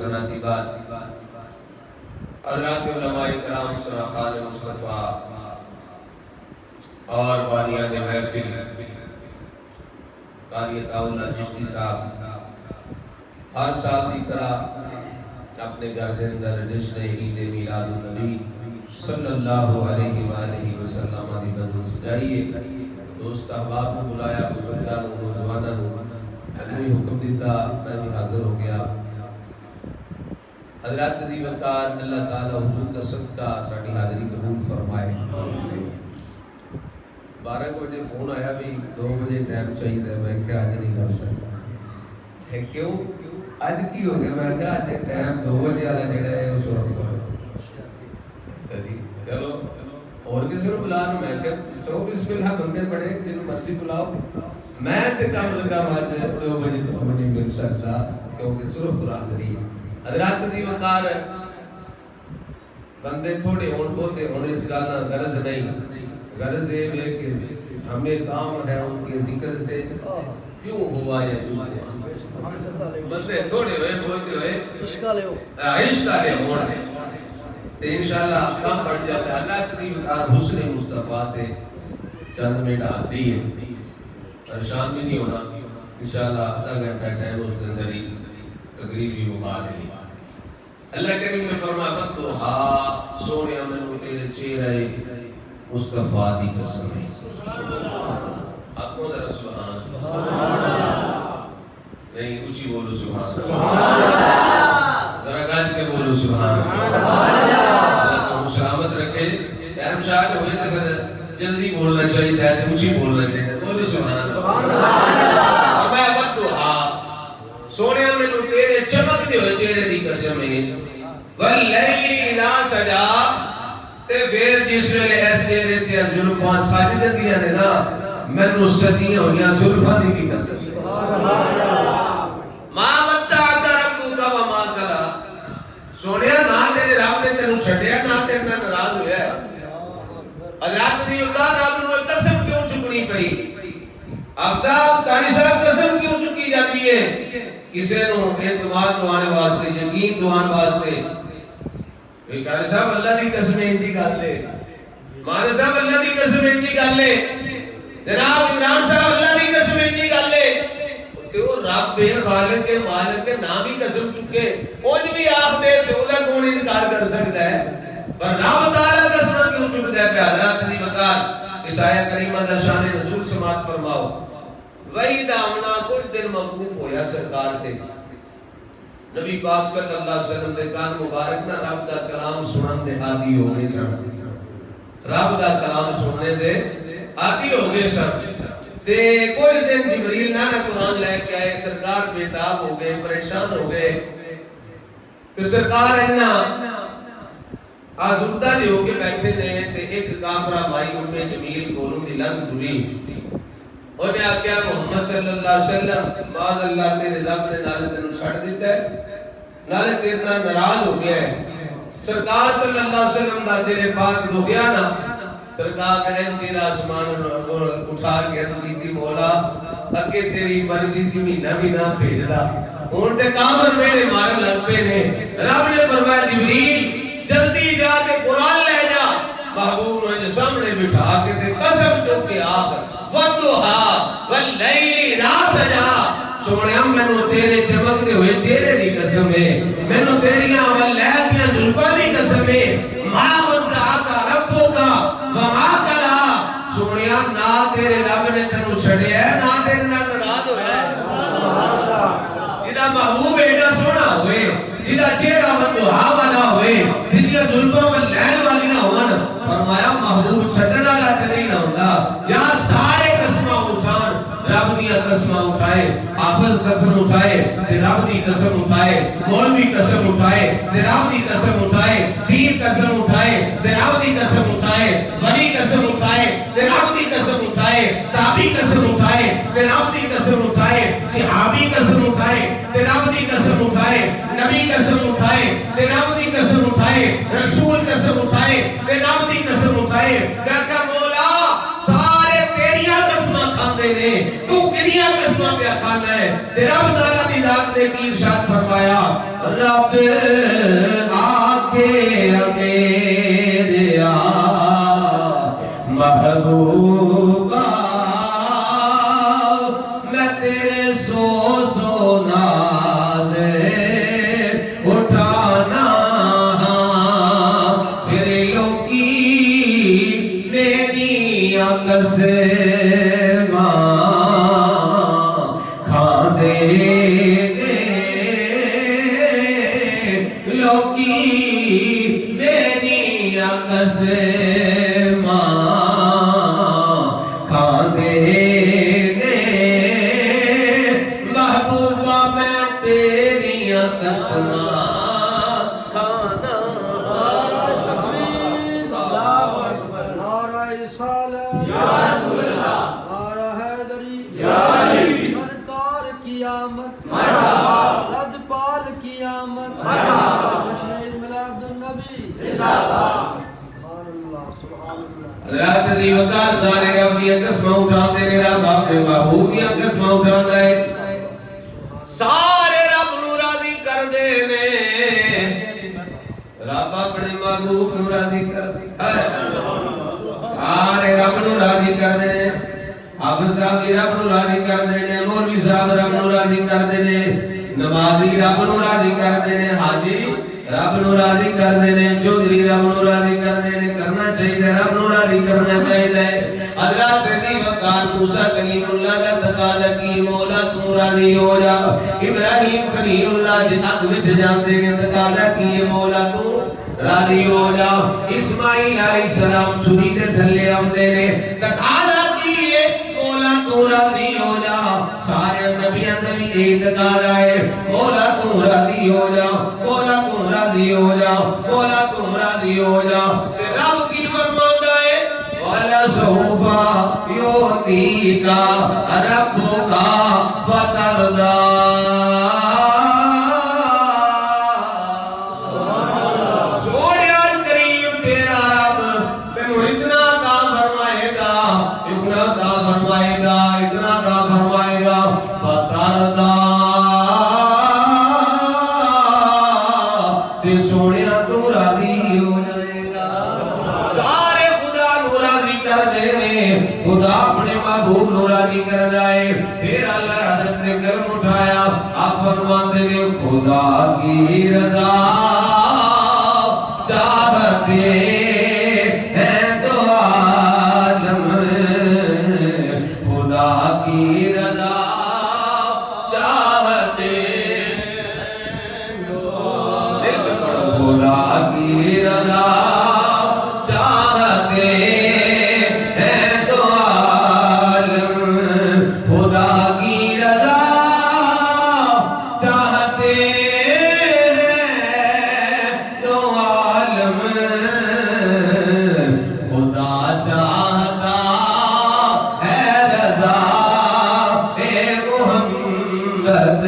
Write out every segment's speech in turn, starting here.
حسنات بعد حضرات علماء کرام سراخان مصطفیٰ اور بانیان محفل قاری عطا اللہ چشتی صاحب ہر سال کی طرح اپنے گھر کے اندر جشن عید میلاد النبی صلی اللہ علیہ وآلہ وسلم کی بزم سجائیے. دوست احباب نے بلایا, بزرگاں نوجوانوں نے حکم دیتا, میں بھی حاضر ہو گیا. حضرات دی وقار اللہ تعالی حضور کا صدقہ ساری حاضری قبول فرمائے. 12 بجے فون آیا بھی 2 بجے ٹائم چاہیے, میں کیا آج نہیں کر سکتا. کیوں آج کی ہو گیا؟ میں کہا آج ٹائم 2 بجے والا جڑا ہے اس وقت کرو. چلو اور کسی کو بلا لو. میں کہ سو بسم اللہ بندے بڑے جن مرضی بلاؤ, میں تے کم از کم آج 2 بجے تو نہیں مل سکتا کیونکہ صرف قرآن ذریعے. حضرات دی وقار بندے تھوڑے ہون بہتے ہونے اس گالنا غرض نہیں. غرض یہ ہے کہ ہمیں کام ہے ان کے ذکر سے کیوں ہوا یا کیوں بندے تھوڑے ہوئے بولتے ہوئے عشق والے ہون تو انشاءاللہ کام بڑھ جاتا ہے. حضرات دی وقار حسن مصطفیٰ تے چند میں ڈال دی ہے, پریشان بھی نہیں ہونا. انشاءاللہ آدھا گھنٹہ ٹائم اس کے اندر ہی تقریر بھی مکا دیں. اللہ کریم نے فرمایا بدوہا سونے منو تیرے چہرے مصطفیٰ دی قسم ہے. آنکھوں ذرا سبحان نہیں اونچی بولو سبحان, ذرا گاج کے بولو سبحان. اللہ کو سلامت رکھے. ٹائم شارٹ ہوئے تو پھر جلدی بولنا چاہیے, اونچی بولنا چاہیے. بولو سبحان. فرمایا بدوہا سونے منو تیرے چمک دے ہوئے چہرے دی قسم ہے. واللیل اذا سجا تے پھر جس ویلے اس چہرے تے زلفاں ساجد دیاں نے نا مینوں صدیاں ہویاں زلفاں دی بھی قسم. ما ودعک ربک وما قلی. سونیا نہ تیرے رب نے تینوں چھڈیا نہ تیرے نال ناراض ہویا ہے. حضرات دی وقار رب نوں قسم کیوں چکنی پئی؟ آپ صاحب قاری صاحب قسم کیوں چکی جاتی ہے؟ کسی نو اعتماد دوانے واسطے, یقین دوانے واسطے. قاری صاحب اللہ دی قسم انجی گل ہے, مانے صاحب اللہ دی قسم انجی گل ہے, جناب عمران صاحب اللہ دی قسم انجی گل ہے. تے او رب ہے خالق ہے مالک ہے نام ہی قسم چکے اونج بھی آکھ دے تے اودا کون انکار کر سکتا ہے؟ پر رب تعالی قسم کیوں چکدا ہے؟ حضرات دی وقار اس آیت کریمہ دا شان نزول سماعت فرماؤ. وہی دامنا کچھ دن موقوف ہویا سرکار تے. نبی پاک صلی اللہ علیہ وسلم دے کان مبارک نہ رب دا کلام سنن دے عادی ہو گئے سن. رب دا کلام سننے دے عادی ہو گئے سن. تے کوئی دن جبریل نہ قرآن لے کے آئے, سرکار بےتاب ہو گئے, پریشان ہو گئے. تے سرکار اینا آزودہ دے ہو کے بیٹھے نے تے ایک کافرہ مائی ام جمیل کولوں دی لنگ ٹری. انہیں آکیا محمد صلی اللہ علیہ وسلم معاذ اللہ تیرے رب نے نالے تینوں چھڑ دیتا ہے, نالے تیرے ناراض ہو گیا ہے. سرکار صلی اللہ علیہ وسلم دا تیرے پاک دکھیا نا. سرکار نے تیرا آسمان اٹھا کے عرض کی مولا اگے تیری مرضی سی مہینہ بھی نہ بھیج دا, ہن تے کافر میرے مارن لگ پے نے. رب نے فرمایا جبریل جلدی جا کے قرآن لے جا. محبوب نے سامنے بٹھا کے تے قسم چک کے آکھ ودوہا واللیل اذا سجا. سونیا مینوں تیرے چمکتے ہوئے چہرے دی قسم ہے, مینوں تیریاں واللیل دیاں زلفاں دی قسم ہے. ما ودعک ربک وما قلی. سونیا نہ تیرے رب نے تینوں چھڈیا ہے نہ تیرے نال ناراض ہویا ہے. جدا محبوب ایڈا سونا ہوئے, جدا چہرہ ودوہا والا ہوئے, جدیاں زلفاں واللیل والیاں ہون, فرمایا محبوب چھڈن والا تے نہیں نہ ہوندا. یار سارے قسماں اٹھان, رب دیاں قسماں اٹھائے, حافظ قسم اٹھائے تے رب دی قسم اٹھائے, مولوی قسم اٹھائے تے رب دی قسم اٹھائے, پیر قسم اٹھائے تے رب دی قسم اٹھائے, ولی قسم اٹھائے تے رب دی قسم اٹھائے, تابعی قسم اٹھائے تے رب دی قسم اٹھائے, صحابی قسم اٹھائے تے رب دی قسم اٹھائے, نبی قسم اٹھائے تے رب دی قسم اٹھائے, رسول قسم اٹھائے تے رب دی قسم اٹھائے. کہ مولا سارے تیریاں قسماں کھاندے نے, تو کدیاں قسمہ پہ کھانا ہے تیرا تعالیٰ دی ذات نے کی ارشاد فرمایا رب آکے میرے محبوبہ میں تیرے سو ناز اٹھانا پھر لوکی میری آنکھ سے کھا دے لوکی میری آنکھ سے کھا دے محبوبہ میں تیری قسم کھانا نعرہ رسالت یا رسول اللہ نعرہ حیدری یا علی سرکار کی آمد مرحبا لجپال کی آمد مرحبا جشن میلاد النبی زندہ باد سبحان اللہ سبحان اللہ حضرات دی وقار سارے رب کی قسمہ اٹھاتے نے رب اپنے محبوب کی قسمہ اٹھاتا ہے سارے رب نو راضی کر دے نے رب اپنے محبوب نو راضی کر دے سارے رب نو راضی کر دے نے حافظ صاحب بھی رب نو راضی کر دے نے مولوی صاحب رب نو راضی کر دے نے نمازی رب نو راضی کر دے نے حاجی رب نو راضی کر دے نے چودھری رب نو راضی کر دے نے کرنا چاہیے رب نو راضی کرنا چاہیے حضرات دی وقار موسیٰ کلیم اللہ کا تقاضا کی مولا تو راضی ہو جا ابراہیم خلیل اللہ جنت وچ جانتے نے تقاضا کی مولا تو راضی ہو جا اسماعیل علیہ السلام چھری دے تھلے آمدے نے تقاضا کی مولا تو راضی ہو جا سارے نبیوں دا بھی یہی تقاضا ہے مولا تو راضی ہو جا مولا تو راضی ہو جا مولا تو راضی ہو جا رب کی فرماندا ہے والا سوفا یوتیک ربک فترضا سونیا کریم تیرا رب تینوں اتنا عطا فرمائے گا اتنا عطا فرمائے گا اتنا عطا فرمائے گا فترضا تے سونیا تو راضی ہو جائے گا سارے خدا نو راضی کر دے نے خدا اپنے محبوب نو راضی کر جائے پھر اللہ حضرت نے قلم اٹھایا آپ فرماتے نے خدا کی رضا چاہتے ہیں تو عالم خدا کی رضا چاہتے خدا کی رضا چاہتے ہیں تو عالم خدا کی رضا چاہتے ہیں تو عالم خدا چاہتا ہے رضا اے محمد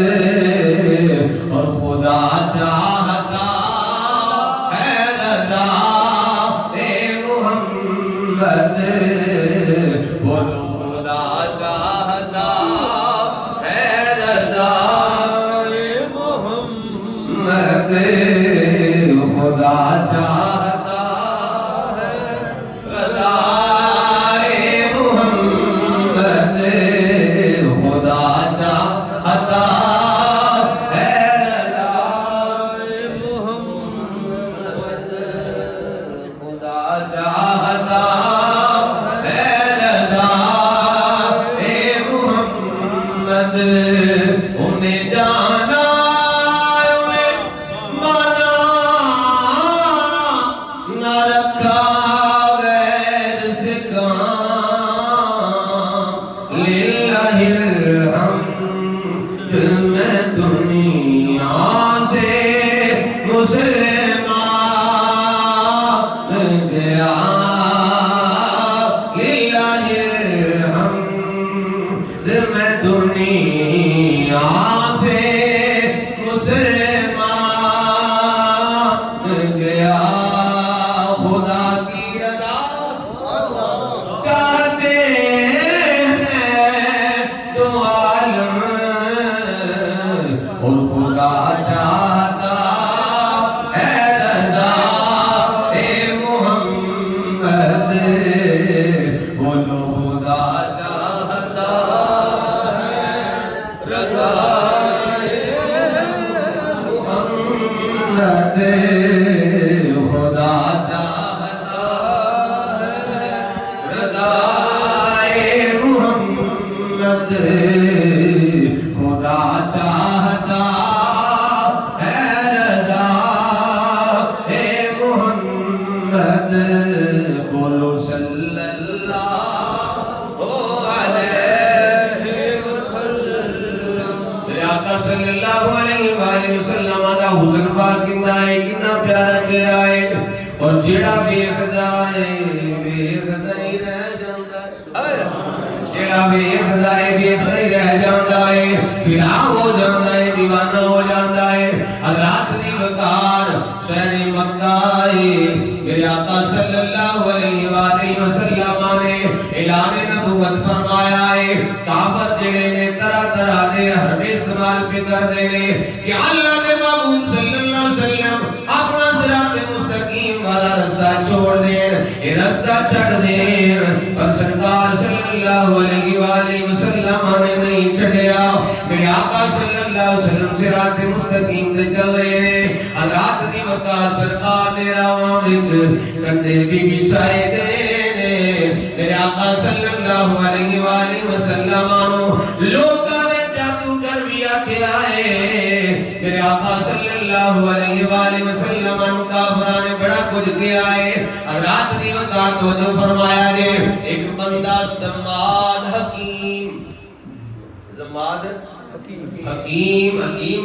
اور خدا چاہتا ہے رضا اے محمد بولو خدا چاہتا ہے رضا اے محمد خدا چاہتا ہے رضا اے محمد خدا چاہتا ہے رضا اے محمد خدا چاہتا ہے رضا اے محمد انہیں جانا انہیں مانا خدا چاہتا ہے رضائے محمد خدا چاہتا ہے رضائے محمد بولو صلی اللہ علیہ وسلم میرے آقا صلی اللہ علیہ وآلہ وسلم آدھا حسن پاک کنا ہے کنا پیارا چہرہ ہے اور جڑا ویکھدا ہے ویکھدا ہی رہ جاندا ہے جڑا ویکھدا ہے ویکھدا ہی رہ جاندا ہے فنا ہو جاندا ہے دیوانہ ہو جاندا ہے حضرات دی وقار شہر مکہ ہے میرے آقا صلی اللہ علیہ وآلہ وسلم نے اعلان نبوت فرمایا ہے کافر جڑے نے طرح طرح دے حربے استعمال پہ کر دے نے کہ اللہ کے محبوب صلی اللہ علیہ وسلم اپنا صراط مستقیم والا رستہ چھوڑ دیں یہ رستہ چھڑ دیں پر سرکار صلی اللہ علیہ وآلہ وسلم نے نہیں چھڑیا میرے آقا صلی اللہ علیہ وسلم صراط مستقیم دے چل رہے ہیں رات دی وقار سرکار دے راواں وچ کنڈے بھی بچھائے گئے نے میرے آقا صلی اللہ علیہ وآلہ وسلم لوکاں نے جادوگر بھی آکھیا ہے میرے آقا صلی اللہ علیہ وآلہ وسلم کافراں نے بڑا کچھ کیا ہے رات دی وقار تو جو فرمایا ہے ایک بندہ زماد حکیم زماد حکیم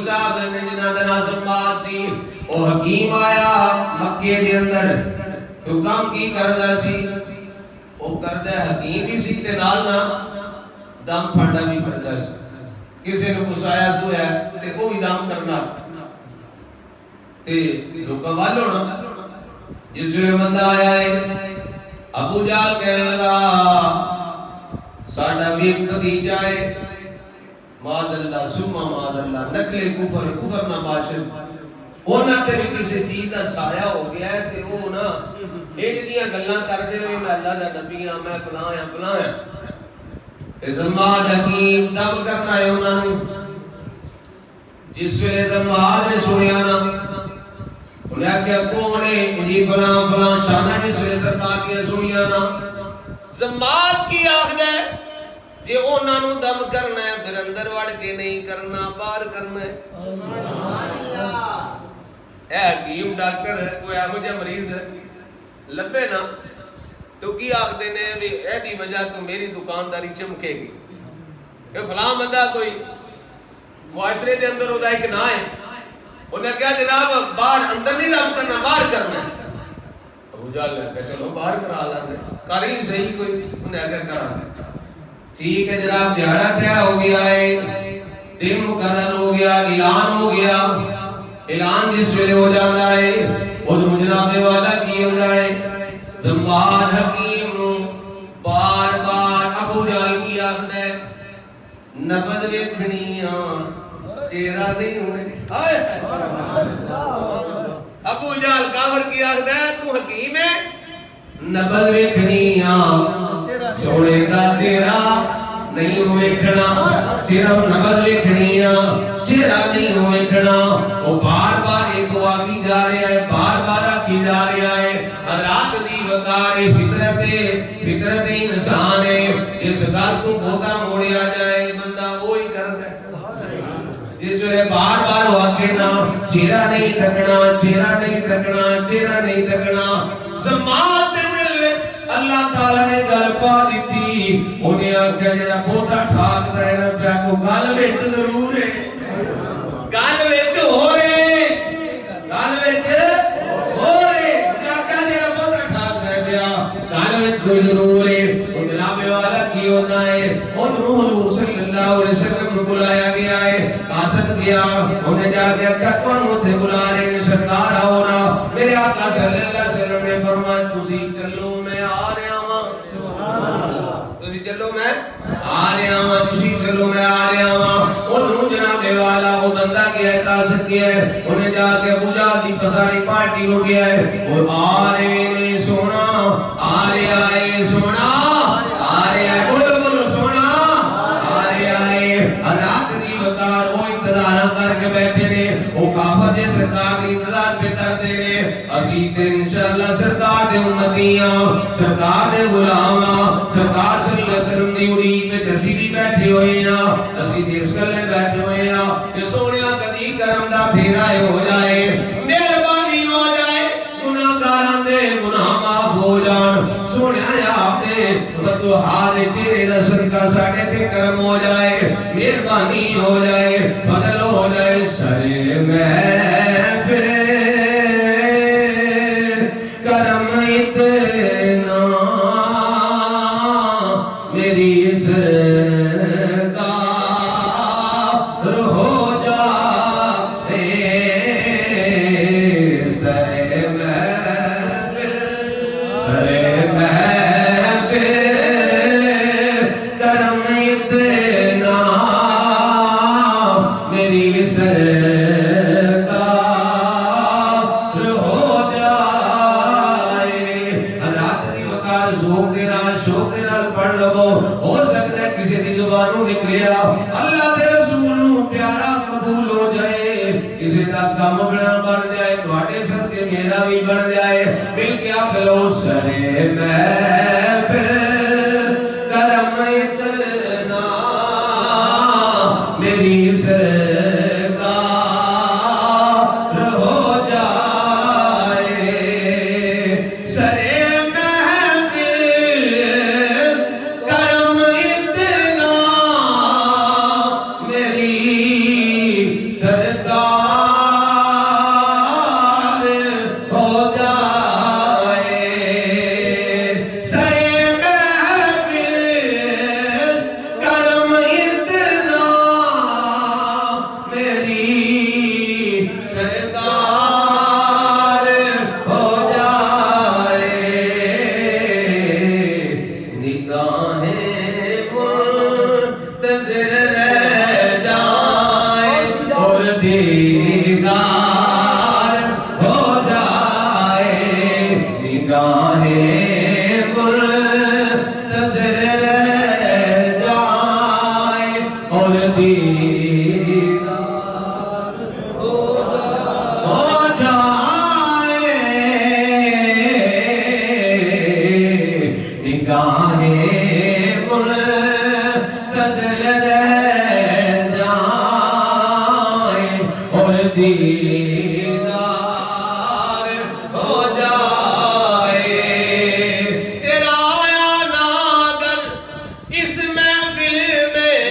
صاحب نے جنہاں دا نام زماد سی او حکیم آیا مکے دے اندر تو کام کی کردا سی او کردا حکیم ہی سی تے نال نا دم پھڑنا بھی کردا سی کسے نو کچھ آیا سو ہے تے او بھی دم کرنا تے لوکاں وال ہونا جس ویلے بندہ آیا ہے ابو جہل کہنے لگا ساڈا بھی ایک بھتیجا ہے معاذ اللہ ثم معاذ اللہ نقل کفر نہ باشد اونا تے بھی کسی چیز دا سایہ ہو گیا ہے تے او نا ایک دیاں گلاں کردے ہوئے میں اللہ دا نبی ہاں میں فلاں ہے تے زماد حکیم دم کرنا ہے انہاں نوں جس ویلے زماد نے سنیا نا انہیں کیا کون ہے جی فلاں شانہ جس ویلے سرکار کی سنیا نا زماد کی آخد ہے جے اونا نو دم کرنا ہے پھر اندر وڑ کے نہیں کرنا باہر کرنا ہے اے حکیم ڈاکٹر ہے کوئی آگو جا مریض ہے لبے نا تو کی آخ دینے بھی اے دی وجہ تو میری دکانداری چمکے گی کہ فلاں بندہ کوئی معاشرے دے اندر ہوتا ایک نہ ہے انہیں کہا جناب باہر اندر نہیں دم کرنا باہر کرنا ہے ابو جہل نے کہا چلو باہر کرا لیں کاری صحیح کوئی انہیں کہا کرا لیں ٹھیک ہے جناب دیہڑا طے ہو گیا ہے دن مقرر ہو گیا اعلان ہو گیا اعلان جس ویلے ہو جاتا ہے ادھر جناب والا کی ہوتا ہے زماد حکیم نو بار بار ابو جہل کی آخد ہے نبض ویکھنیاں چہرہ نہیں ہوئے ابو جہل کافر کی آخد ہے تو حکیم ہے نبض ویکھنیاں سونے دا تیرا نہیں ہوئے کھنا صرف نبض ویکھنیاں چہرہ نہیں ہوئے کھنا وہ بار بار ایک واقعی جا رہا ہے بار بار آکی جا رہا ہے رات دی وقار فطرت انسان ہے جس گل تو بہتا موڑیا جائے بندہ وہی کرتا ہے جس ویلے بار بار واقعی نا چہرہ نہیں تکنا زماد دے دل وچ اللہ تعالیٰ نے گل پا دیتی انہیں آکھیا جڑا بہتا ٹھاک دا ہے نا پیا کو گل وچ ضرور ہے گل وچ ہو رہے آکھیا جڑا بہتا ٹھاک دا ہے پیا گل وچ کوئی ضرور ہے او جناب والا کی ہوتا ہے ادھر حضور صلی اللہ علیہ وسلم کو بلایا گیا ہے قاصد گیا انہیں جا کے کہا تانوں تے بلا رہے ہیں سرکار آؤ نا میرے آقا صلی اللہ علیہ وسلم نے فرمایا تسی چلو میں آ رہا ہاں سبحان اللہ تسی چلو میں آ رہا ہاں ادھر جناب والا وہ بندہ گیا ہے قاصد گیا ہے انہیں جا کے ابو جہل دی پساری پارٹی ہو گیا ہے اور آ رہے ہیں سونا آ رہا ہے سونا بولو سونا آ رہا ہے رات دی وقار وہ انتظار کر کے بیٹھے نے وہ کافر جے سرکار دی انتظار پہ کر دے نے اسی تے انشاءاللہ سرکار دے امتیاں سرکار دے غلاماں سرکار صلی اللہ علیہ وسلم دی اڑیک وچ اسی بھی بیٹھے ہوئے ہاں اسی تے اس گلے بیٹھے ہوئے ہاں کہ سونیا کدی کرم دا پھیرا ہو جائے مہربانی ہو جائے گناہگاراں دے گناہ معاف ہو جان سونیا آپ دے وضحا دے چہرے دا صدقہ ساڈے تے کرم ہو جائے مہربانی ہو جائے فضل ہو جائے سرے محفل کرم اتنا میری سرکار ہو جائے سرے محفل کرم اتنا میری سرکار ہو جائے حضرات دی وقار شوق دے نال پڑھ لو ہو سکتا ہے کسی دی زبانوں نکلیا اللہ دے رسول نو پیارا قبول ہو جائے کسی دا کام بن جائے تواڈے صدقے میرا بھی بن جائے مل کے آکھ لو سرے محفل کرم اتنا میری سرکار ہو جائے سرے محفل کرم اتنا میری سرکار ہو جائے سرے محفل کرم اتنا میری سرکار ہو جائے نگاہیں منتظر رہ جائیں اور دیدار ہو جائے نگاہیں منتظر رہ جائیں اور دیدار ہو جائے نگاہیں منتظر رہ جائیں اور دیدار ہو جائے تیرا آیا ناگر اس محفل میں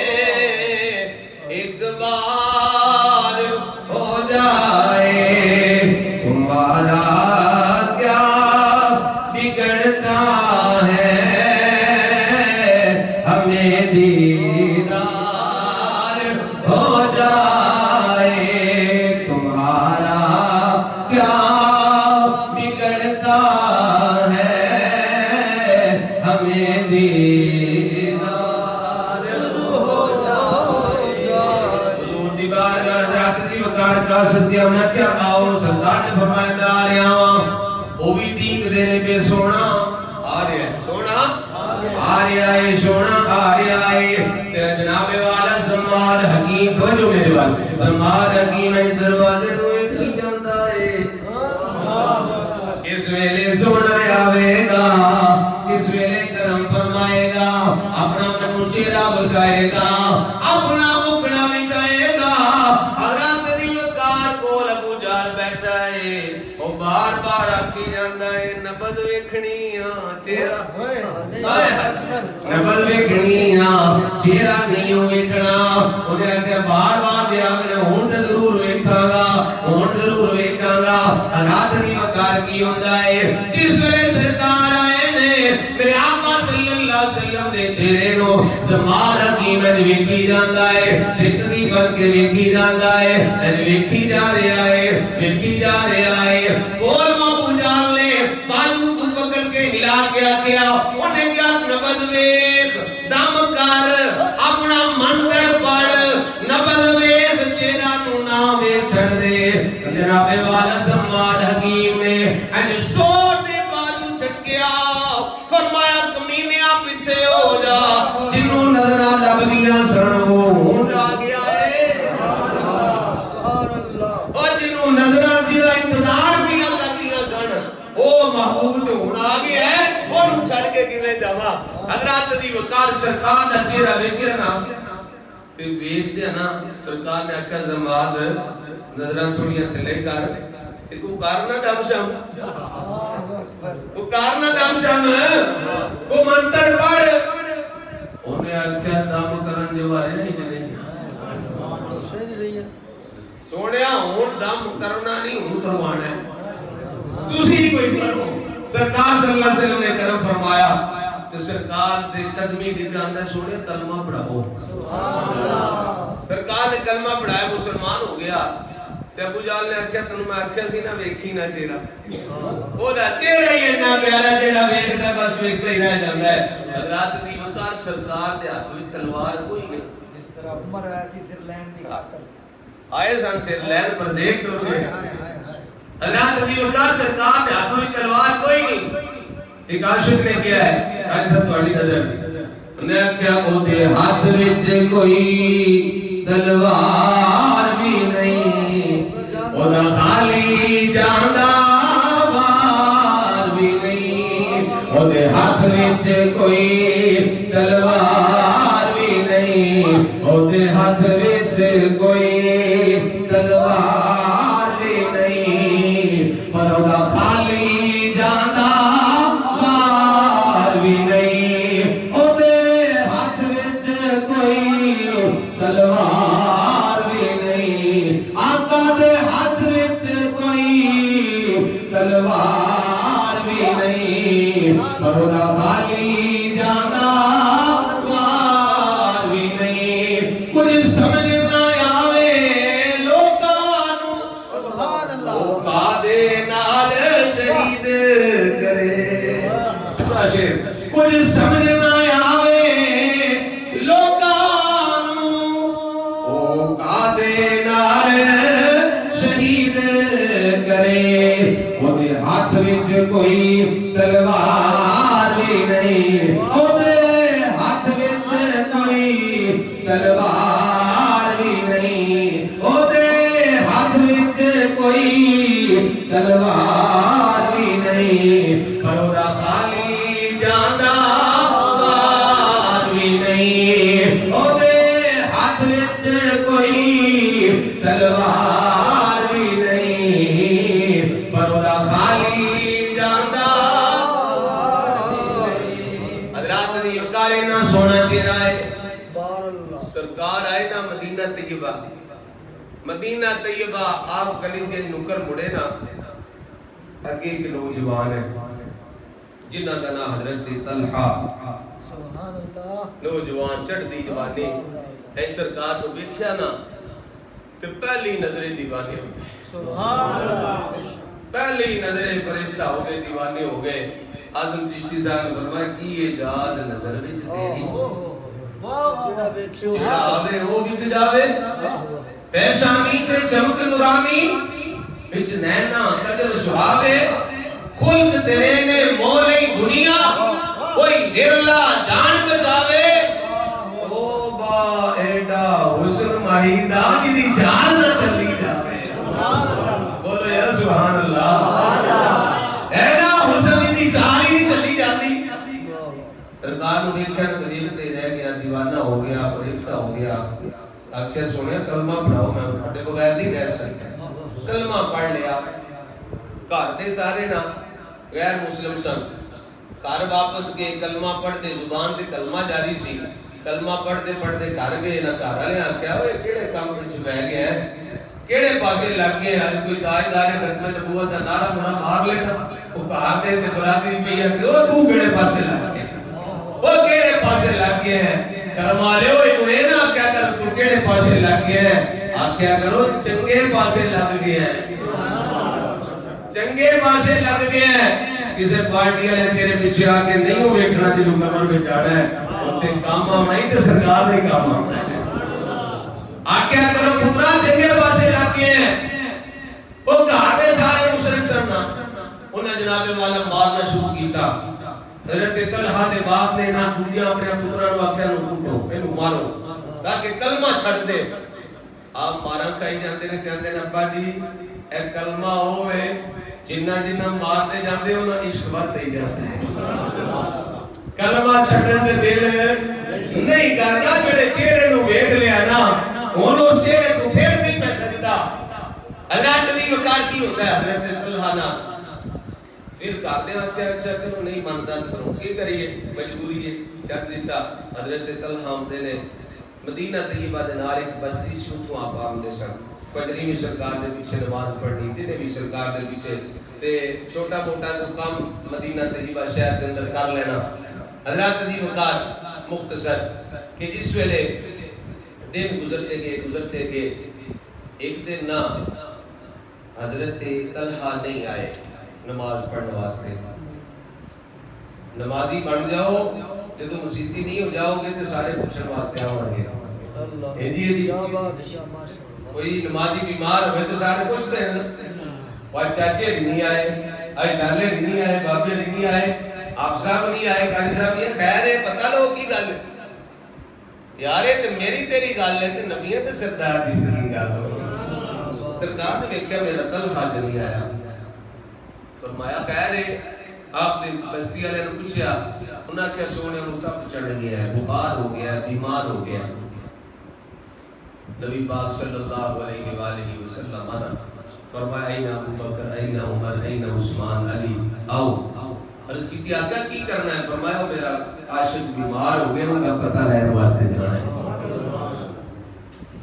ایک بار ہو جائے تمہارا کیا بگڑتا ہے ہمیں دیدار ہو جائے تمہارا کیا بگڑتا ہے ہمیں دیدار ہو جائے حضور دی بارگاہ حضرات دی وقار کا صدیہ میں کیا آؤ سرکار نے فرمایا میں آ رہا ہوں وہ بھی ٹھیک دینے پہ سونا آ رہا ہے سونا آ رہا ہے سونا آ رہا ہے جناب والا سماد حکیم تو جو میرے بات سماد حکیم ہے دروازے تو ایک ہی جانتا ہے اس ویلے سونا آوے گا اس ویلے کرم فرمائے گا اپنا منو چہرہ بکائے گا اپنا مکڑا بکائے گا حضرات دی وقار کول ابو جہل بیٹھا ہے وہ بار بار آکی جاندا ہے نبض ویکھنی ہاں چہرہ نبض ویکھنی ہاں چہرہ نہیں ویکھنا انہیں کہتے بار بار دیا میں ہون تے ضرور ویکھاں گا ہون ضرور ویکھاں گا حضرات دی وقار کی ہوندا ہے جس ویلے سرکار آئے نے میرے آقا صلی اللہ علیہ وسلم دے چہرے نو سمال حکیم ویکھی جاندا ہے ٹکدی بن کے ویکھی جاندا ہے ویکھی جا رہا ہے ویکھی جا رہا ہے اور ابو جہل نے بازو کو پکڑ کے ہلا کے آکھیا انہیں کیا نبض ویکھ دم کر اپنا منتر پڑھ نبض ویکھ چہرہ نو نہ ویکھ چھڑ دے جناب والا سمال حکیم نے اج سوٹ بازو چھٹ گیا فرمایا کمینیاں پیچھے ہو جا جنوں نظراں لبدیاں سن وہ ہونٹ آ گیا ہے او جنوں آ گیا ہے وہ چھڑ کے کیویں جاواں حضرات دی وقار سرکار دا چہرہ ویکھیا نا تے ویکھ دے نا سرکار نے آکھیا زماد نظراں تھوڑیاں تھلے کر تے کو کرنا دم شم کو کرنا دم شم کو منتر پڑھ انہیں آکھیا دم کرن جو وارے ہی نہیں سونیا ہون دم کرنا نہیں ہون کروانا ہے تسی کوئی کرو سرکار صلی اللہ علیہ وسلم نے کرم فرمایا کہ سرکار دے قدمی ڈگاندہ سونے کلمہ پڑھاؤ سرکار نے کلمہ پڑھایا مسلمان ہو گیا تے ابو جال نے آکھیا تنوں میں آکھیا سی نا ویکھی نہ چہرہ او دا چہرہ ہی اتنا پیارا جڑا ویکھدا بس ویکھدا ہی رہ جاندا ہے حضرات دی وقار سرکار دے ہاتھ وچ تلوار کوئی نہیں جس طرح عمر ایسی سر لین دی خاطر آئے سن سر لین پر دیکھ ٹر گئے حضرات دی وقار سرکار دے ہاتھ وچ تلوار کوئی نہیں ایک عاشق نے کیا ہے آج سب تھوڑی نظر انہیں کیا او دے ہاتھ وچ کوئی تلوار بھی نہیں او دا خالی جاندا وار بھی نہیں او دے ہاتھ وچ کوئی تلوار بھی نہیں او دے ہاتھ وچ کوئی تلوار بھی نہیں پر او دا خالی جاندا وار بھی نہیں او دے ہاتھ وچ کوئی تلوار بھی نہیں آقا دے ہاتھ وچ کوئی تلوار بھی نہیں پر او دا خالی جاندا وار بھی نہیں کچھ سمجھ نہ آوے لوکاں نوں سبحان اللہ موقع دے نال شہید کرے پورا شعر کچھ سمجھ نہ آوے لوکاں نوں موقع دے نال شہید کرے او دے ہاتھ وچ کوئی تلوار بھی نہیں او دے ہاتھ وچ کوئی تلوار بھی نہیں او دے ہاتھ وچ کوئی تلوار بھی نہیں پر او دا خالی جاندا وار بھی نہیں او دے ہاتھ وچ کوئی تلوار بھی نہیں پر او دا خالی جاندا حضرات دی وقار نہ سونا چہرہ ہے سرکار آئے نا مدینہ طیبہ مدینہ طیبہ آپ گلی کے نکر مڑے نا اگے ایک نوجوان ہے جنہ کا نام حضرت طلحہ سبحان اللہ نوجوان چڑھ دی جوانی اے سرکار کو دیکھیا نا تے پہلی نظر دیوانے ہو گئے سبحان اللہ پہلی نظر فرشتہ ہو گئے دیوانے ہو گئے اعظم چشتی صاحب نے فرمایا کی اجاز نظر وچ تیری جڑا آوے وہ وک جاوے پیشانی تے چمک نورانی وچ نینا قدر سہاوے خلق تیرے نے مولی دنیا کوئی نرلا جان بچاوے او با ایڈا حسن ماہیدہ کی دی جان نہ چلی جاوے بولو یا سبحان اللہ ایڈا حسن کی دی جان ہی نہیں چلی جاتی سرکار نے دیکھا تو دیکھتے رہ گیا دیوانہ ہو گیا فریفتہ ہو گیا آکھیا سونے کلمہ پڑھاؤ میں اٹھاڑے بغیر نہیں رہ سکتا کلمہ پڑھ لیا گھر دے سارے نا غیر مسلم سن گھر واپس گئے کلمہ پڑھ دے زبان دے کلمہ جاری سی کلمہ پڑھ دے گھر گئے نہ گھر والے آکھیا اوے کیڑے کام وچ بہ گئے ہیں کیڑے پاسے لگ گئے اج کوئی تاجدار ختم نبوت دا نعرہ منا مار لینا او گھر دے تے برادری پئی ہے کہ او تو کیڑے پاسے لگ گئے وہ کیڑے پاسے لگ گئے ہیں کرم والے ہوئے نہ کیا کر تو کیڑے پاسے لگ گئے ہیں آکھیا کرو چنگے پاسے لگ گئے ہیں چنگے پاسے لگ گئے ہیں کسے پارٹی والے تیرے پیچھے آ کے نہیں ہو ویکھنا جدوں کمر پہ چڑھا ہے اوتے کام نہیں تے سرکار دے کام آکھیا کرو پترا چنگے پاسے لگ گئے ہیں وہ گھر دے سارے مشرک سن نا انہاں جناب والا مارنا شروع کیتا حضرت طلحہ دے باپ نے نہ دوجا اپنے پتراں نوں آکھیا نو کٹو اینو مارو تاکہ کلمہ چھڈ دے آپ مارا کھائی جاندے نے کہندے نے ابا جی اے کلمہ ہوے جنہ جنہ مارتے جاندے انہاں عشق بڑھتے ہی جاتا ہے کلمہ چھڈن دے دل نہیں کردا جڑے چہرے نو ویکھ لیا نا ہن اس چہرے تو پھر نہیں میں سجدا اللہ تعالی وقار کی ہوتا ہے حضرت طلحہ نا پھر کہتے ہیں اچھا چلو نہیں مانتا کرو کی کریے مجبوری ہے چھڈ دیتا حضرت طلحہ آمدے نے مدینہ طیبہ دے نال ایک بستی سی تو آپ آمدے سن فجری بھی سرکار دے پیچھے نماز پڑھنی دنے بھی سرکار دے پیچھے تے چھوٹا موٹا کو کام مدینہ طیبہ شہر کے اندر کر لینا حضرت دی وقار مختصر کہ جس ویلے دن گزرتے گئے ایک دن نہ حضرت طلحہ نہیں آئے نماز پڑھنے واسطے نمازی بن جاؤ جب مسیتی نہیں ہو جاؤ گے تو سارے پوچھنے واسطے آؤں گے کوئی نمازی بیمار ہوئے تو سارے پوچھتے ہیں وہ چاچے نہیں آئے آئے لالے نہیں آئے بابے نہیں آئے آپ صاحب نہیں آئے کاری صاحب نہیں خیر ہے پتہ لو کی گل ہے یارے تو میری تیری گل ہے کہ نبیوں تے سردار جی کی گل ہو سرکار نے دیکھا میرا طلحہ نہیں آیا فرمایا خیر ہے آپ نے بستی والے نے پوچھا انہاں کیا سونے انہوں تب چڑھ گیا ہے بخار ہو گیا ہے بیمار ہو گیا نبی پاک صلی اللہ علیہ وآلہ وسلم فرمایا این ابو بکر این عمر این عثمان علی آؤ عرض کی تھی آقا کی کرنا ہے فرمایا میرا عاشق بیمار ہو گیا ان کا پتہ لینے واسطے جانا ہے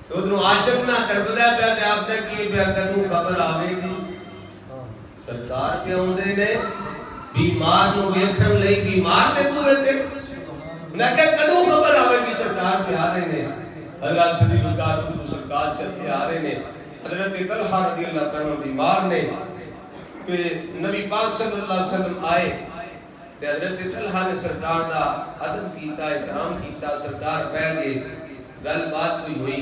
تو ادھر عاشق نہ تربدہ پیاتے آپ تک کی پیا کدوں خبر آوے گی سرکار پہ ہوندے نے بیمار نو ویکھن لئی بیمار تے کوئے تے انہاں کہ کدوں خبر آوے گی سرکار پہ آ رہے نے اللہ تعالی وقار کو سرکار چلتے آ رہے نے حضرت طلحہ رضی اللہ تعالیٰ بیمار نے کہ نبی پاک صلی اللہ علیہ وسلم آئے تے حضرت طلحہ نے سرکار دا ادب کیتا احترام کیتا سرکار پہ گئے گل بات کوئی ہوئی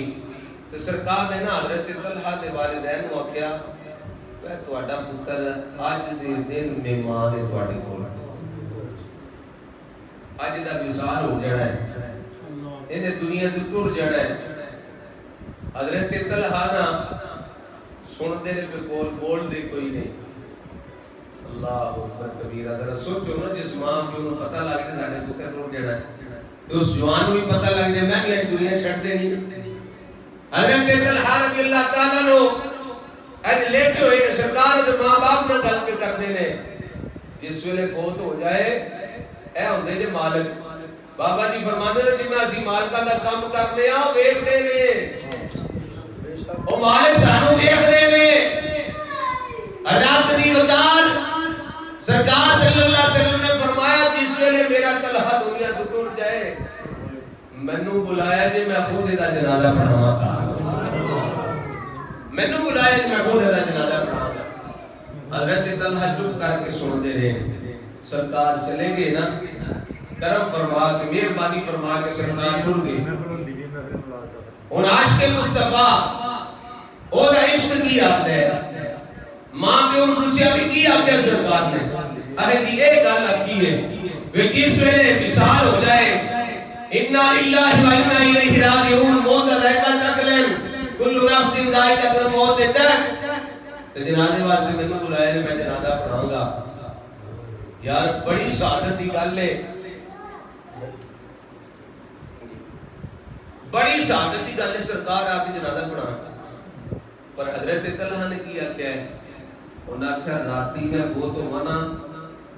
تے سرکار نے نا حضرت طلحہ دے والدین کو آکھیا میں تہاڈا پتر اج دے دن مہمان ہے تہاڈے کول اج دا وصال ہو جانا ہے انہیں دنیا تو ٹر جانا ہے حضرت طلحہ نا سن دے نے پہ کول بول دے کوئی نہیں اللہ اکبر کبیرہ ذرا سوچو نا جس ماں کی انہوں پتہ لگ جائے ساڈے پتر ٹر جانا ہے تو اس جوان کو بھی پتہ لگ جائے میں بھی دنیا چھڑ دے نہیں حضرت طلحہ رضی اللہ تعالیٰ نو ایج لیٹے ہوئے سرکار دے ماں باپ نہ گل پہ کر دینے جس ویلے فوت ہو جائے اے ہوندے جے مالک بابا جی فرماندے نے جنہ اسی مالکاں دا کام کرنے آ ویکھ دے نے او مالک سانو ویکھ دے نے حضرت دی وقار سرکار صلی اللہ علیہ وسلم نے فرمایا جس ویلے میرا طلحہ دنیا تو ٹر جائے مینوں بلایا جے میں خود دا جنازہ پڑھاواں گا مینوں بلایا جے میں خود دا جنازہ پڑھاواں گا حضرت طلحہ چپ کر کے سن دے رہے سرکار چلے گئے نا کرم فرما کے مہربانی فرما کے سرکار ٹر گئے ان عاشق مصطفیٰ او دا عشق کی یاد ہے ماں کے ان پوچھا بھی کی آکھیا سرکار نے اے جی اے گل آکھی ہے وہ کس ویلے وصال ہو جائے انا للہ و انا الیہ راجعون موت دا ذائقہ چکھ لین کل نفس ذائقۃ الموت تے جنازے واسطے مینوں بلایا میں جنازہ پڑھاؤں گا یار بڑی سعادت دی گل ہے بڑی سعادت دی گل ہے سرکار آپ جنازہ پڑھانا پر حضرت طلحہ نے کیا کیا ہے انہاں آکھیا راتی میں وہ تو منع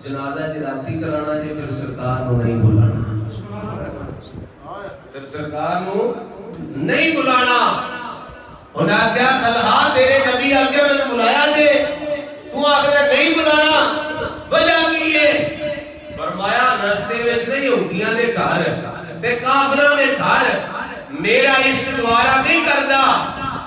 جنازہ جی راتی کرانا جی پھر سرکار نو نہیں بلانا پھر سرکار نو نہیں بلانا انہاں آکھیا طلحہ تیرے نبی آکھیا میں نے بلایا جی تو آکھیا نہیں بلانا وجہ کی ہے فرمایا رستے وچ نہیں یہودیاں دے گھر تے کافراں دے گھر میرا عشق دوارا نہیں کردا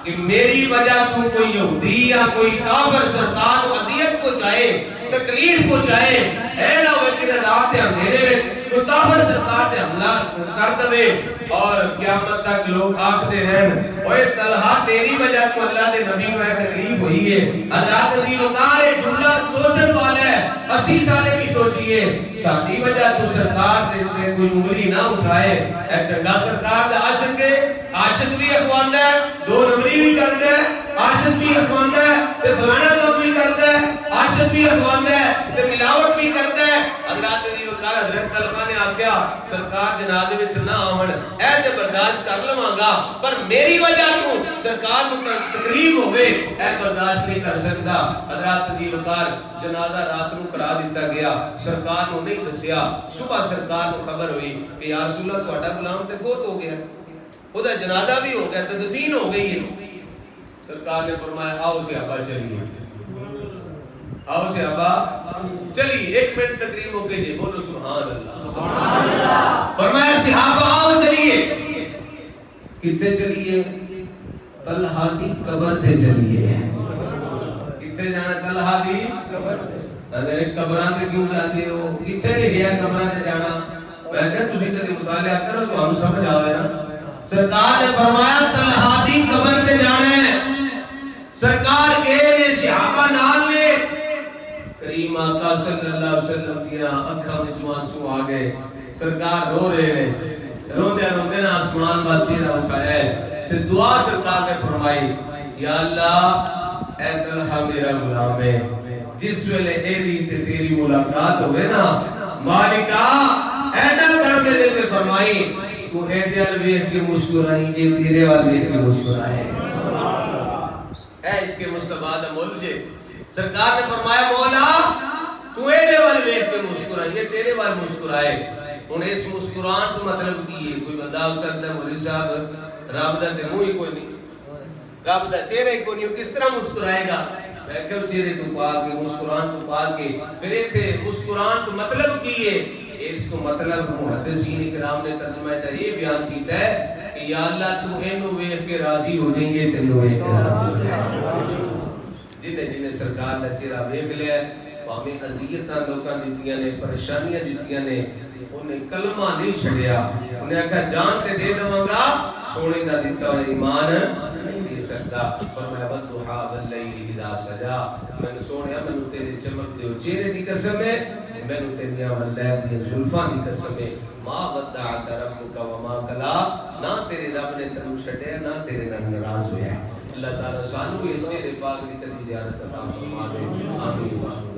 کہ میری وجہ تو کوئی یہودی یا کوئی کافر سرکار کو اذیت پہنچائے تکلیف پہنچائے اے نہ ہوئے کہ رات اندھیرے میں کوئی کافر سرکار تے حملہ کر دے اور قیامت تک لوگ آکھتے رہن اوے طلحہ تیری وجہ تو اللہ دے نبی کو تکلیف ہوئی ہے حضرت دی وقار جملہ سوچن والا ہے 80 سالے بھی سوچئے ساڈی وجہ تو سرکار تے کوئی انگلی نہ اٹھائے اے چنگا سرکار دا عاشق ہے عاشق بھی اخواندا ہے دو نمبری بھی کردا ہے عاشق بھی اخواندا ہے تے فلانا کام بھی کردا ہے عاشق بھی سرکار جنازے وچ نہ آون اے تے برداشت کر لواں گا پر میری وجہ تو سرکار نو تکلیف ہوے اے برداشت نہیں کر سکدا حضرات دی وقار جنازہ رات نو کرا دیتا گیا سرکار نو نہیں دسیا صبح سرکار نو خبر ہوئی کہ یا رسول اللہ تہاڈا غلام تے فوت ہو گیا او دا جنازہ بھی ہو گیا تدفین ہو گئی ہے سرکار نے فرمایا آؤ صحابہ چلیے آؤ صحابہ چلیے 1 منٹ تقریر ہو گئی جی بولو سبحان اللہ فرمایا صحابہ آؤ چلیے کتے چلیے طلحہ دی قبر تے چلیے کتے جانا طلحہ دی قبر تے اندر قبراں تے کیوں جاندے ہو کتے نہیں گیا قبراں تے جانا میں کہ تسی تے مطالعہ کرو تو ہم سمجھ آوے نا سرکار نے فرمایا طلحہ دی قبر تے جانا ہے سرکار گئے نے صحابہ نال نے کریم آقا صلی اللہ علیہ وسلم دیا اکھاں وچ آنسو آ گئے سرکار رو رہے ہیں روندے روندے نا آسمان وال چہرہ اٹھایا ہے تے دعا سرکار نے فرمائی یا اللہ اے طلحہ میرا غلام ہے جس ویلے ایدی تے تیری ملاقات ہوئے نا مالکا ایڈا کرم دے تے فرمائی تو ایدے وال ویکھ کے مسکرائی اے تیرے وال ویکھ کے مسکرائے اے اس کے مصطفیٰ دا مولجے سرکار نے فرمایا مولا تو ایدے وال ویکھ کے مسکرائی یہ تیرے وال مسکرائے انہیں اس مسکران تو مطلب کی ہے کوئی بندہ ہو سکتا ہے مولوی صاحب رب دا تے منہ ہی کوئی نہیں رب دا چہرہ ہی کوئی نہیں کس طرح مسکرائے گا میں کہوں چہرے تو پا کے مسکران تو پا کے پھر ایتھے مسکران تو مطلب کی ہے اس کو مطلب محدثین کرام نے ترجمہ یہ بیان کیتا ہے کہ یا اللہ تو اینو ویکھ کے راضی ہو جائیں گے تینو ویکھ کے راضی ہو جائیں گے جنہیں سرکار دا چہرہ ویکھ لیا ہمیں اذیتاں لوکاں دتیاں نے پریشانیاں دتیاں نے انہیں کلمہ نہیں چھڑیا انہیں کہا جان تے دے دوں گا سونے دا دیتا ہوا ایمان نہیں دے سکتا فرمایا والضحا واللیل اذا سجا میں نے سونے میں نے تیرے چمک دے چہرے دی قسم ہے میں نے تیری واللیل دی زلفاں دی قسم ہے ما ودعک ربک وما قلا نہ تیرے رب نے تینوں چھڈیا نہ تیرے نال ناراض ہویا اللہ تعالی سانو اس چہرے پاک دی کدی زیارت عطا فرما دے آمین